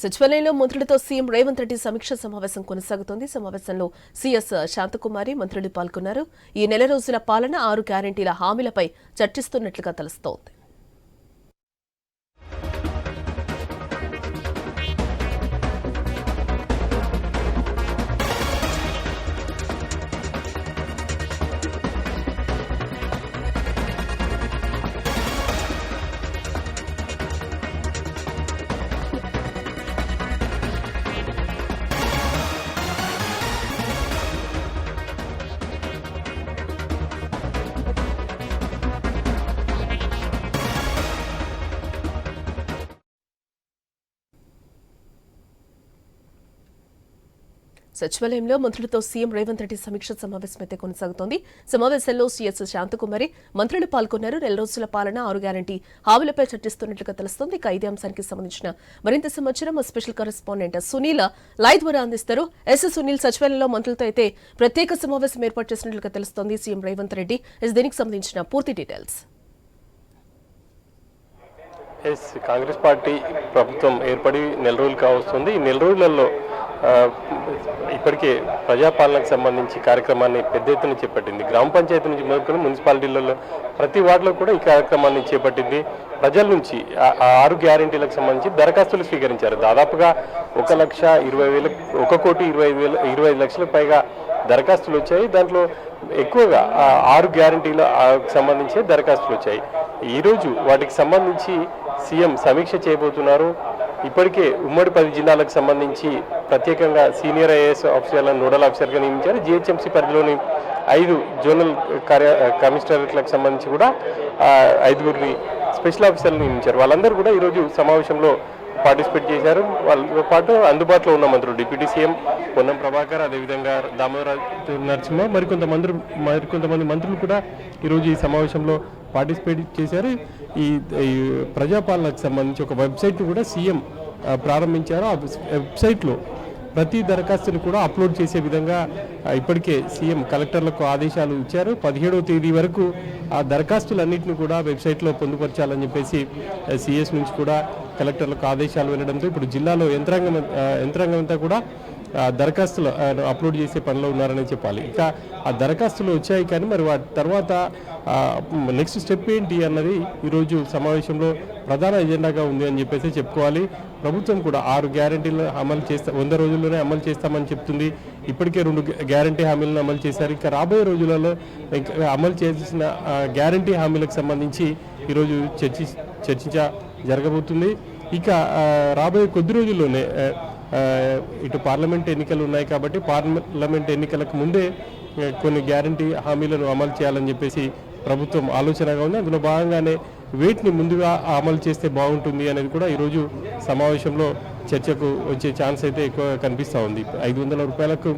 సచివాలయంలో మంత్రులతో సీఎం రేవంత్ రెడ్డి సమీక్ష సమావేశం కొనసాగుతోంది. సమావేశంలో సీఎస్ శాంతకుమారి మంత్రులు పాల్గొన్నారు. ఈ నెల రోజుల పాలన 6 గ్యారెంటీల హామీలపై చర్చిస్తున్నట్లుగా తెలుస్తోంది. సచివాలయంలో మంత్రులతో సీఎం రేవంత్ రెడ్డి సమీక్ష సమావేశం అయితే కొనసాగుతోంది. సమావేశంలో సీఎస్ శాంతకుమారి మంత్రులు పాల్గొన్నారు. 2 రోజుల పాలన 6 గ్యారెంటీ హామీలపై చర్చిస్తున్నట్లుగా తెలుస్తోంది. ఇక ఇదే అంశానికి సంబంధించిన మరింత సమాచారం మా స్పెషల్ కరెస్పాండెంట్ సునీల్ లైవ్ ద్వారా అందిస్తారు. సునీల్, సచివాలయంలో మంత్రులతో అయితే ప్రత్యేక సమావేశం ఏర్పాటు చేసినట్లుగా తెలుస్తోంది సీఎం రేవంత్ రెడ్డి. దీనికి సంబంధించిన పూర్తి డీటెయిల్స్. కాంగ్రెస్ పార్టీ ప్రభుత్వం ఏర్పడి నెల రోజులు కావస్తుంది. ఈ నెల రోజులలో ఇప్పటికే ప్రజాపాలనకు సంబంధించి కార్యక్రమాన్ని పెద్ద ఎత్తున చేపట్టింది. గ్రామ పంచాయతీ నుంచి మొదలుకొని మున్సిపాలిటీలలో ప్రతి వార్డులో కూడా ఈ కార్యక్రమాన్ని చేపట్టింది. ప్రజల నుంచి 6 గ్యారెంటీలకు సంబంధించి దరఖాస్తులు స్వీకరించారు. దాదాపుగా 1,20,25,000 పైగా దరఖాస్తులు వచ్చాయి. దాంట్లో ఎక్కువగా 6 గ్యారెంటీలకు సంబంధించి దరఖాస్తులు వచ్చాయి. ఈరోజు వాటికి సంబంధించి సీఎం సమీక్ష చేయబోతున్నారు. ఇప్పటికే ఉమ్మడి 10 జిల్లాలకు సంబంధించి ప్రత్యేకంగా సీనియర్ ఐఏఎస్ ఆఫీసర్లను నోడల్ ఆఫీసర్గా నియమించారు. జీహెచ్ఎంసీ పరిధిలోని 5 జోనల్ కమిషనరేట్లకు సంబంధించి కూడా 5గురిని స్పెషల్ ఆఫీసర్లు నియమించారు. వాళ్ళందరూ కూడా ఈరోజు సమావేశంలో పార్టిసిపేట్ చేశారు. వాళ్ళతో పాటు అందుబాటులో ఉన్న మంత్రులు డిప్యూటీ సీఎం పొన్నం ప్రభాకర్, అదేవిధంగా దామోదర నరసింహ, మరికొంతమంది మంత్రులు కూడా ఈరోజు ఈ సమావేశంలో పార్టిసిపేట్ చేశారు. ఈ ప్రజాపాలనకు సంబంధించి ఒక వెబ్సైట్ను కూడా సీఎం ప్రారంభించారు. ఆ వెబ్సైట్లో ప్రతి దరఖాస్తుని కూడా అప్లోడ్ చేసే విధంగా ఇప్పటికే సీఎం కలెక్టర్లకు ఆదేశాలు ఇచ్చారు. 17వ తేదీ వరకు ఆ దరఖాస్తులన్నింటినీ కూడా వెబ్సైట్లో పొందుపరచాలని చెప్పేసి సీఎస్ నుంచి కూడా కలెక్టర్లకు ఆదేశాలు వెళ్ళడంతో ఇప్పుడు జిల్లాలో యంత్రాంగం అంతా కూడా దరఖాస్తులు అప్లోడ్ చేసే పనిలో ఉన్నారని చెప్పాలి. ఇంకా ఆ దరఖాస్తులు వచ్చాయి, కానీ మరి వాటి తర్వాత నెక్స్ట్ స్టెప్ ఏంటి అన్నది ఈరోజు సమావేశంలో ప్రధాన ఎజెండాగా ఉంది అని చెప్పేసి చెప్పుకోవాలి. ప్రభుత్వం కూడా 6 గ్యారెంటీలను 100 రోజుల్లోనే అమలు చేస్తామని చెప్తుంది. ఇప్పటికే 2 గ్యారెంటీ హామీలను అమలు చేశారు. ఇంకా రాబోయే రోజులలో అమలు చేసిన గ్యారెంటీ హామీలకు సంబంధించి ఈరోజు చర్చ జరగబోతుంది. ఇక రాబోయే కొద్ది రోజుల్లోనే ఇటు పార్లమెంట్ ఎన్నికలు ఉన్నాయి కాబట్టి పార్లమెంట్ ఎన్నికలకు ముందే కొన్ని గ్యారెంటీ హామీలను అమలు చేయాలని చెప్పేసి ప్రభుత్వం ఆలోచనగా ఉంది. అందులో భాగంగానే వీటిని ముందుగా అమలు చేస్తే బాగుంటుంది అనేది కూడా ఈరోజు సమావేశంలో చర్చకు వచ్చే ఛాన్స్ అయితే ఎక్కువ కనిపిస్తూ ఉంది. 500 రూపాయలకు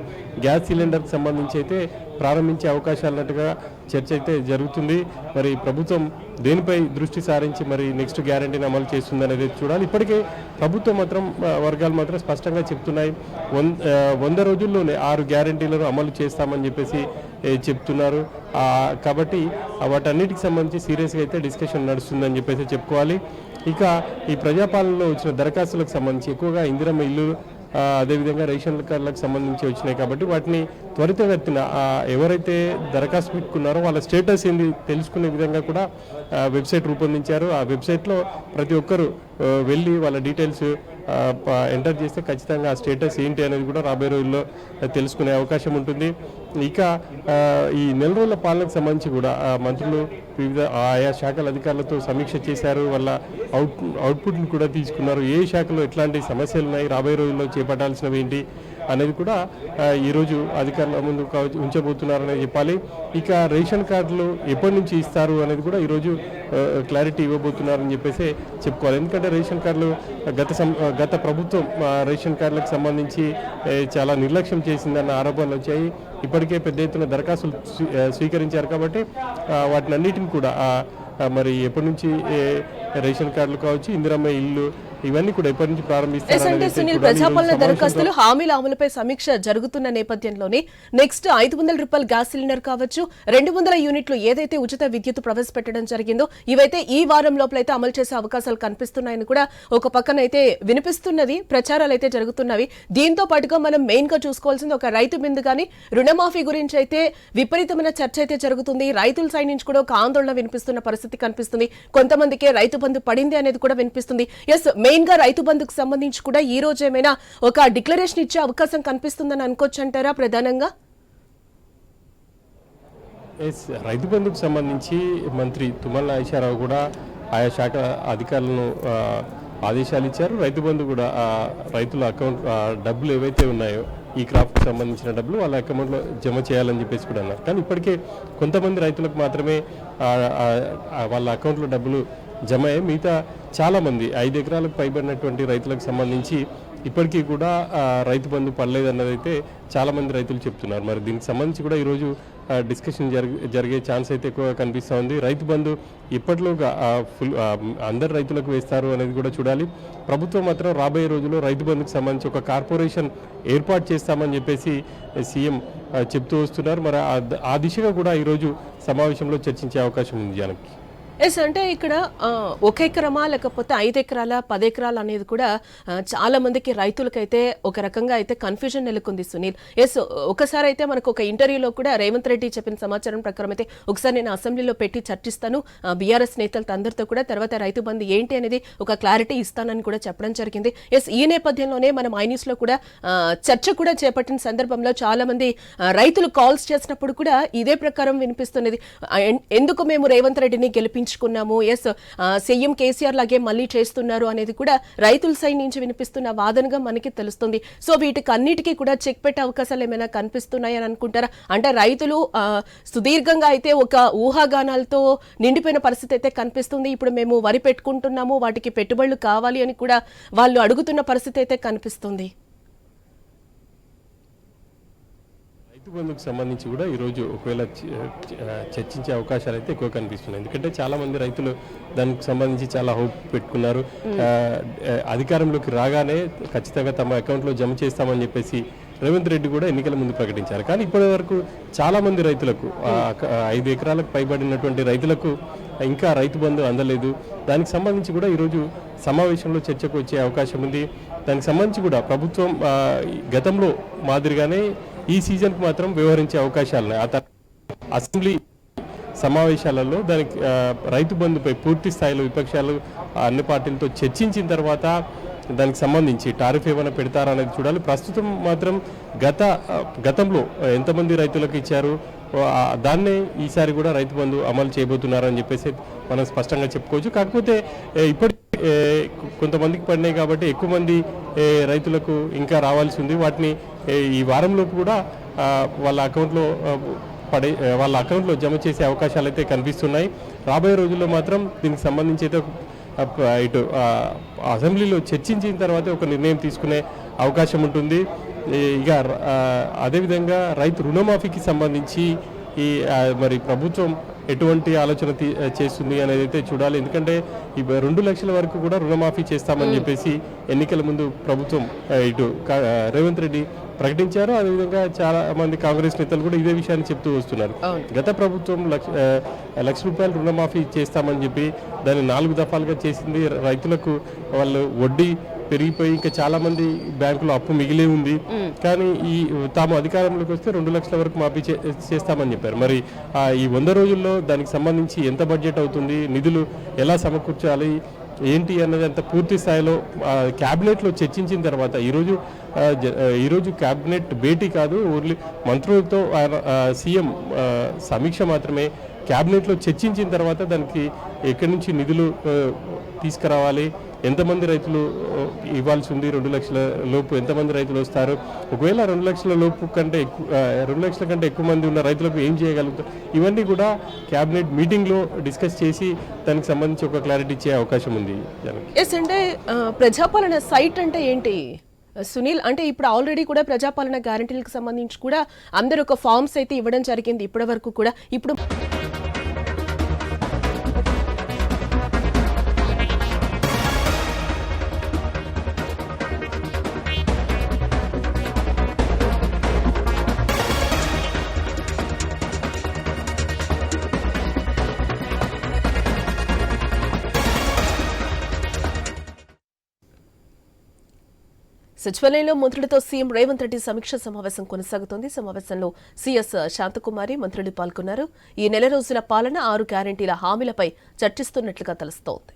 గ్యాస్ సిలిండర్కి సంబంధించి అయితే ప్రారంభించే అవకాశాలన్నట్టుగా చర్చ అయితే జరుగుతుంది. మరి ప్రభుత్వం దేనిపై దృష్టి సారించి మరి నెక్స్ట్ గ్యారెంటీని అమలు చేస్తుంది అనేది చూడాలి. ఇప్పటికే ప్రభుత్వం వర్గాలు మాత్రం స్పష్టంగా చెప్తున్నాయి. 100 రోజుల్లోనే 6 గ్యారెంటీలను అమలు చేస్తామని చెప్పేసి చెప్తున్నారు. కాబట్టి వాటన్నిటికి సంబంధించి సీరియస్గా అయితే డిస్కషన్ నడుస్తుందని చెప్పేసి చెప్పుకోవాలి. ఇక ఈ ప్రజాపాలనలో వచ్చిన దరఖాస్తులకు సంబంధించి ఎక్కువగా ఇందిరమ్మ ఇల్లు, అదేవిధంగా రేషన్ కార్డులకు సంబంధించి వచ్చినాయి కాబట్టి వాటిని త్వరితగతిన ఎవరైతే దరఖాస్తు పెట్టుకున్నారో వాళ్ళ స్టేటస్ ఏంది తెలుసుకునే విధంగా కూడా వెబ్సైట్ రూపొందించారు. ఆ వెబ్సైట్లో ప్రతి ఒక్కరు వెళ్ళి వాళ్ళ డీటెయిల్స్ ఎంటర్ చేస్తే ఖచ్చితంగా ఆ స్టేటస్ ఏంటి అనేది కూడా రాబోయే రోజుల్లో తెలుసుకునే అవకాశం ఉంటుంది. ఇక ఈ నెల రోజుల పాలనకు సంబంధించి కూడా మంత్రులు వివిధ ఆయా శాఖల అధికారులతో సమీక్ష చేశారు. వాళ్ళ అవుట్పుట్ని కూడా తీసుకున్నారు. ఏ శాఖలో ఎట్లాంటి సమస్యలు ఉన్నాయి, రాబోయే రోజుల్లో చేపట్టాల్సినవి ఏంటి అనేది కూడా ఈరోజు అధికారుల ముందు ఉంచబోతున్నారని చెప్పాలి. ఇక రేషన్ కార్డులు ఎప్పటి నుంచి ఇస్తారు అనేది కూడా ఈరోజు క్లారిటీ ఇవ్వబోతున్నారని చెప్పేసి చెప్పుకోవాలి. ఎందుకంటే రేషన్ కార్డులు గత ప్రభుత్వం రేషన్ కార్డులకు సంబంధించి చాలా నిర్లక్ష్యం చేసిందన్న ఆరోపణలు వచ్చాయి. ఇప్పటికే పెద్ద ఎత్తున దరఖాస్తులు స్వీకరించారు కాబట్టి వాటిని అన్నిటిని కూడా మరి ఎప్పటి నుంచి రేషన్ కార్డులు కావచ్చు, ఇందిరమ్మ ఇల్లు ఇవన్నీ కూడా ఎప్పటి నుంచి అంటే సునీల్, ప్రజాపాలన దరఖాస్తులు హామీల అమలుపై సమీక్ష జరుగుతున్న నేపథ్యంలోనే నెక్స్ట్ 500 రూపాయల గ్యాస్ సిలిండర్ కావచ్చు, 200 యూనిట్లు ఏదైతే ఉచిత విద్యుత్ ప్రవేశపెట్టడం జరిగిందో ఇవైతే ఈ వారం లోపల అయితే అమలు చేసే అవకాశాలు కనిపిస్తున్నాయని కూడా ఒక పక్కన అయితే వినిపిస్తున్నది, ప్రచారాలు అయితే జరుగుతున్నవి. దీంతో పాటుగా మనం మెయిన్ గా చూసుకోవాల్సింది ఒక రైతు బిందు గానీ రుణమాఫీ గురించి అయితే విపరీతమైన చర్చ అయితే జరుగుతుంది. రైతుల సైడ్ నుంచి కూడా ఒక ఆందోళన వినిపిస్తున్న పరిస్థితి కనిపిస్తుంది. కొంతమందికే రైతు బంధు పడింది అనేది కూడా వినిపిస్తుంది. ఎస్, మెయిన్ గా రైతు బంధుకు సంబంధించి కూడా ఈ రోజు ఏమైనా ఒక డిక్లరేషన్ ఇచ్చే అవకాశం కనిపిస్తుందని అనుకోవచ్చు అంటారా? ప్రధానంగా రైతు బంధుకు సంబంధించి మంత్రి తుమ్మల నాగేశ్వరరావు కూడా ఆయా శాఖ అధికారులను ఆదేశాలు ఇచ్చారు. రైతు బంధు కూడా రైతుల అకౌంట్ డబ్బులు ఏవైతే ఉన్నాయో ఈ క్రాప్కి సంబంధించిన డబ్బులు వాళ్ళ అకౌంట్లో జమ చేయాలని చెప్పేసి కూడా అన్నారు. కానీ ఇప్పటికే కొంతమంది రైతులకు మాత్రమే వాళ్ళ అకౌంట్లో డబ్బులు జమ అయ్యాయి. మిగతా చాలామంది 5 ఎకరాలకు పైబడినటువంటి రైతులకు సంబంధించి ఇప్పటికీ కూడా రైతు బంధు పడలేదన్నది అయితే చాలామంది రైతులు చెప్తున్నారు. మరి దీనికి సంబంధించి కూడా ఈరోజు డిస్కషన్ జరిగే ఛాన్స్ అయితే ఎక్కువగా కనిపిస్తూ ఉంది. రైతు బంధు ఇప్పట్లోగా అందరు రైతులకు వేస్తారు అనేది కూడా చూడాలి. ప్రభుత్వం మాత్రం రాబోయే రోజుల్లో రైతు బంధుకు సంబంధించి ఒక కార్పొరేషన్ ఏర్పాటు చేస్తామని చెప్పేసి సీఎం చెప్తూ వస్తున్నారు. మరి ఆ దిశగా కూడా ఈరోజు సమావేశంలో చర్చించే అవకాశం ఉంది జనానికి. ఎస్, అంటే ఇక్కడ 1 ఎకరమా లేకపోతే 5 ఎకరాల 10 ఎకరాలు అనేది కూడా చాలా మందికి రైతులకైతే ఒక రకంగా అయితే కన్ఫ్యూజన్ నెలకొంది సునీల్. ఎస్, ఒకసారి అయితే మనకు ఒక ఇంటర్వ్యూలో కూడా రేవంత్ రెడ్డి చెప్పిన సమాచారం ప్రకారం అయితే ఒకసారి నేను అసెంబ్లీలో పెట్టి చర్చిస్తాను బీఆర్ఎస్ నేతలతో అందరితో కూడా, తర్వాత రైతు బంధు ఏంటి అనేది ఒక క్లారిటీ ఇస్తానని కూడా చెప్పడం జరిగింది. ఎస్, ఈ నేపథ్యంలోనే మనం ఐన్యూస్ లో కూడా చర్చ కూడా చేపట్టిన సందర్భంలో చాలా మంది రైతులు కాల్స్ చేసినప్పుడు కూడా ఇదే ప్రకారం వినిపిస్తున్నది. ఎందుకు మేము రేవంత్ రెడ్డిని గెలిపించుకున్నాము, ఎస్ సీఎం కేసీఆర్ లాగే మళ్ళీ చేస్తున్నారు అనేది కూడా రైతుల సైడ్ నుంచి వినిపిస్తున్న వాదనగా మనకి తెలుస్తుంది. సో వీటికి అన్నిటికీ కూడా చెక్ పెట్టే అవకాశాలు ఏమైనా కనిపిస్తున్నాయని అనుకుంటారా? అంటే రైతులు సుదీర్ఘంగా అయితే ఒక ఊహాగానాలతో నిండిపోయిన పరిస్థితి అయితే కనిపిస్తుంది. ఇప్పుడు మేము వరి పెట్టుకుంటున్నాము, వాటికి పెట్టుబడులు కావాలి అని కూడా వాళ్ళు అడుగుతున్న పరిస్థితి అయితే కనిపిస్తుంది. రైతు బంధుకు సంబంధించి కూడా ఈరోజు ఒకవేళ చర్చించే అవకాశాలు అయితే ఎక్కువ కనిపిస్తున్నాయి. ఎందుకంటే చాలా మంది రైతులు దానికి సంబంధించి చాలా హోప్ పెట్టుకున్నారు. అధికారంలోకి రాగానే ఖచ్చితంగా తమ అకౌంట్లో జమ చేస్తామని చెప్పేసి రేవంత్ రెడ్డి కూడా ఎన్నికల ముందు ప్రకటించారు. కానీ ఇప్పటి వరకు చాలా మంది రైతులకు 5 ఎకరాలకు పైబడినటువంటి రైతులకు ఇంకా రైతు బంధు అందలేదు. దానికి సంబంధించి కూడా ఈరోజు సమావేశంలో చర్చకు వచ్చే అవకాశం ఉంది. దానికి సంబంధించి కూడా ప్రభుత్వం గతంలో మాదిరిగానే ఈ సీజన్కు మాత్రం వ్యవహరించే అవకాశాలు ఉన్నాయి. ఆ తర్వాత అసెంబ్లీ సమావేశాలలో దానికి రైతు బంధుపై పూర్తి స్థాయిలో విపక్షాలు అన్ని పార్టీలతో చర్చించిన తర్వాత దానికి సంబంధించి టారిఫ్ ఏమైనా పెడతారనేది చూడాలి. ప్రస్తుతం మాత్రం గతంలో ఎంతమంది రైతులకు ఇచ్చారు దాన్నే ఈసారి కూడా రైతు బంధు అమలు చేయబోతున్నారని చెప్పేసి మనం స్పష్టంగా చెప్పుకోవచ్చు. కాకపోతే ఇప్పటి కొంతమందికి పడినాయి కాబట్టి ఎక్కువ మంది రైతులకు ఇంకా రావాల్సి ఉంది. వాటిని ఈ వారంలోపు కూడా వాళ్ళ అకౌంట్లో జమ చేసే అవకాశాలు అయితే కనిపిస్తున్నాయి. రాబోయే రోజుల్లో మాత్రం దీనికి సంబంధించి అయితే ఇటు అసెంబ్లీలో చర్చించిన తర్వాత ఒక నిర్ణయం తీసుకునే అవకాశం ఉంటుంది. ఇక అదేవిధంగా రైతు రుణమాఫీకి సంబంధించి మరి ప్రభుత్వం ఎటువంటి ఆలోచన చేస్తుంది అనేది అయితే చూడాలి. ఎందుకంటే ఈ 2 లక్షల వరకు కూడా రుణమాఫీ చేస్తామని చెప్పేసి ఎన్నికల ముందు ప్రభుత్వం ఇటు రేవంత్ రెడ్డి ప్రకటించారు. అదేవిధంగా చాలా మంది కాంగ్రెస్ నేతలు కూడా ఇదే విషయాన్ని చెప్తూ వస్తున్నారు. గత ప్రభుత్వం లక్ష రూపాయలు రుణమాఫీ చేస్తామని చెప్పి దాన్ని 4 దఫాలుగా చేసింది. రైతులకు వాళ్ళు వడ్డీ పెరిగిపోయి ఇంకా చాలా మంది బ్యాంకులో అప్పు మిగిలే ఉంది. కానీ తాము అధికారంలోకి వస్తే 2 లక్షల వరకు మాఫీ చేస్తామని చెప్పారు. మరి ఈ 100 రోజుల్లో దానికి సంబంధించి ఎంత బడ్జెట్ అవుతుంది, నిధులు ఎలా సమకూర్చాలి ఏంటి అన్నది అంత పూర్తి స్థాయిలో క్యాబినెట్లో చర్చించిన తర్వాత ఈరోజు క్యాబినెట్ భేటీ కాదు, ఓన్లీ మంత్రులతో సీఎం సమీక్ష మాత్రమే. క్యాబినెట్లో చర్చించిన తర్వాత దానికి ఎక్కడి నుంచి నిధులు తీసుకురావాలి, ఎంతమంది రైతులు ఇవ్వాల్సి ఉంది, 2 లక్షల లోపు ఎంతమంది రైతులు వస్తారు, ఒకవేళ 2 లక్షల లోపు కంటే 2 లక్షల కంటే ఎక్కువ మంది ఉన్న రైతులకు ఏం చేయగలుగుతారు, ఇవన్నీ కూడా క్యాబినెట్ మీటింగ్లో డిస్కస్ చేసి దానికి సంబంధించి ఒక క్లారిటీ ఇచ్చే అవకాశం ఉంది. ఎస్, అంటే ప్రజాపాలన సైట్ అంటే ఏంటి సునీల్? అంటే ఇప్పుడు ఆల్రెడీ కూడా ప్రజాపాలన గ్యారంటీలకు సంబంధించి కూడా అందరూ ఒక ఫార్మ్స్ అయితే ఇవ్వడం జరిగింది ఇప్పటి వరకు కూడా. ఇప్పుడు సచివాలయంలో మంత్రులతో సీఎం రేవంత్ రెడ్డి సమీక్ష సమావేశం కొనసాగుతోంది. సమావేశంలో సీఎస్ శాంతకుమారి మంత్రులు పాల్గొన్నారు. ఈ నెల రోజుల పాలన 6 గ్యారెంటీల హామీలపై చర్చిస్తున్నట్లుగా తెలుస్తోంది.